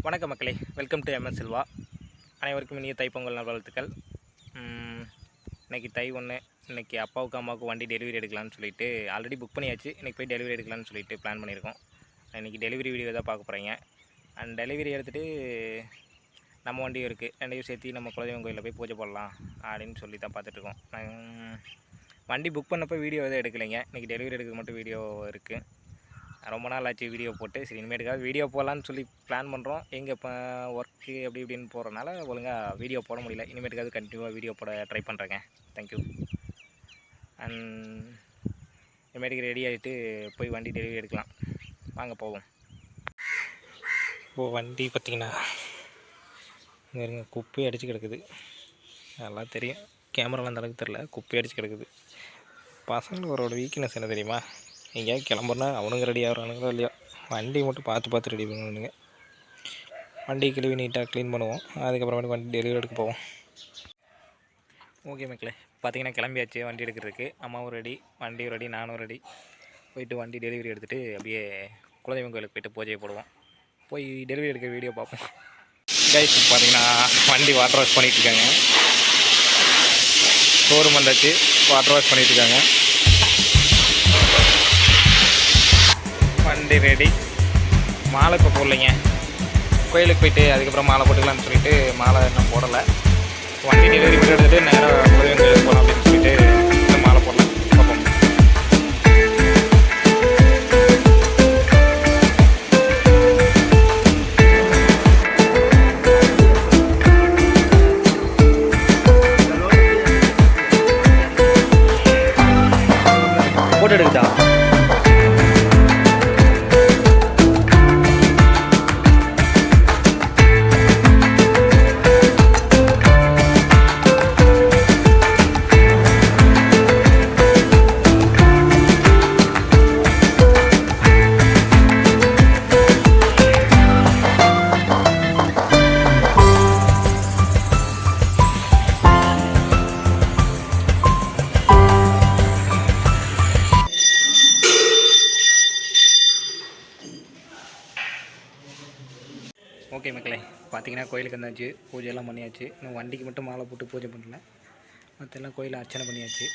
வணக்கம் மக்களே, welcome to MS Selva. அனைவருக்கும் இனிய தைப்பொங்கல் நல்வாழ்த்துக்கள். இன்றைக்கி தை 1. இன்றைக்கி அப்பாவுக்கு அம்மாவுக்கு வண்டி டெலிவரி எடுக்கலான்னு சொல்லிட்டு ஆல்ரெடி புக் பண்ணியாச்சு. இன்றைக்கி போய் டெலிவரி எடுக்கலான்னு சொல்லிட்டு பிளான் பண்ணியிருக்கோம். இன்றைக்கி டெலிவரி வீடியோ தான் பார்க்க போகிறீங்க. அண்ட் டெலிவரி எடுத்துகிட்டு நம்ம வண்டியும் இருக்குது, ரெண்டையும் சேர்த்து நம்ம குலதெய்வம் கோயிலில் போய் பூஜை போடலாம் அப்படின்னு சொல்லி தான் பார்த்துட்ருக்கோம். வண்டி புக் பண்ணப்போ வீடியோ எதுவும் எடுக்கலைங்க. இன்றைக்கி டெலிவரி எடுக்க மட்டும் வீடியோ இருக்குது. ரொம்ப நாள் ஆச்சு வீடியோ போட்டு. சரி, இனிமேட்டுக்காவது வீடியோ போடலான்னு சொல்லி பிளான் பண்ணுறோம். எங்கே இப்போ ஒர்க்கு அப்படி இப்படின்னு போகிறனால ஒழுங்காக வீடியோ போட முடியல. இனிமேட்டுக்காவது கண்டினியூவாக வீடியோ போட ட்ரை பண்ணுறேங்க. தேங்க்யூ. அண்ட் இனிமேட்டுக்கு ரெடி ஆகிட்டு போய் வண்டி டெலிவரி எடுக்கலாம். வாங்க போவோம். இப்போது வண்டி பார்த்திங்கன்னா குப்பையை அடித்து கிடக்குது. நல்லா தெரியும், கேமராவில் அந்த அளவுக்கு தெரில. குப்பையை அடித்து கிடக்குது. பசங்களோட வீக்னஸ் என்ன தெரியுமா? எங்கேயாவது கிளம்புறனா அவனுங்க ரெடி ஆகிறானுங்களோ இல்லையோ, வண்டி மட்டும் பார்த்து ரெடி பண்ணுவானுங்க. வண்டி கழுவி நீட்டாக க்ளீன் பண்ணுவோம். அதுக்கப்புறமேட்டு வண்டி டெலிவரி எடுக்க போவோம். ஓகே மக்களே, பார்த்திங்கன்னா கிளம்பியாச்சு வண்டி எடுக்கிறதுக்கு. அம்மாவும் ரெடி, வண்டியும் ரெடி, நானும் ரெடி. போயிட்டு வண்டி டெலிவரி எடுத்துகிட்டு அப்படியே குலதெய்வம் கோயிலுக்கு போய்ட்டு பூஜையை போடுவோம். போய் டெலிவரி எடுக்கிற வீடியோ பார்ப்போம். கைஸ், பார்த்திங்கன்னா வண்டி வாட்டர் வாஷ் பண்ணிகிட்ருக்காங்க. ஷோரூம் வந்தாச்சு, வாட்டர் வாஷ் பண்ணிகிட்ருக்காங்க. வண்டி ரெடி. மாலை இப்போ போடலைங்க, கோயிலுக்கு போயிட்டு அதுக்கப்புறம் மாலை போட்டுக்கலான்னு சொல்லிட்டு மாலை இன்னும் போடலை. வண்டி டெலிவரி பண்ணி எடுத்துகிட்டு நேராக கோயிலுக்கு போகலாம் அப்படின்னு சொல்லிட்டு இந்த மாலை போடலாம். பார்ப்போம். போட்டோ எடுக்குதா? ஓகே மக்களே, பார்த்திங்கன்னா கோயிலுக்கு வந்தாச்சு, பூஜையெல்லாம் பண்ணியாச்சு. இன்னும் வண்டிக்கு மட்டும் மாலை போட்டு பூஜை பண்ணல, மற்றெல்லாம் கோயிலில் அர்ச்சனை பண்ணியாச்சு.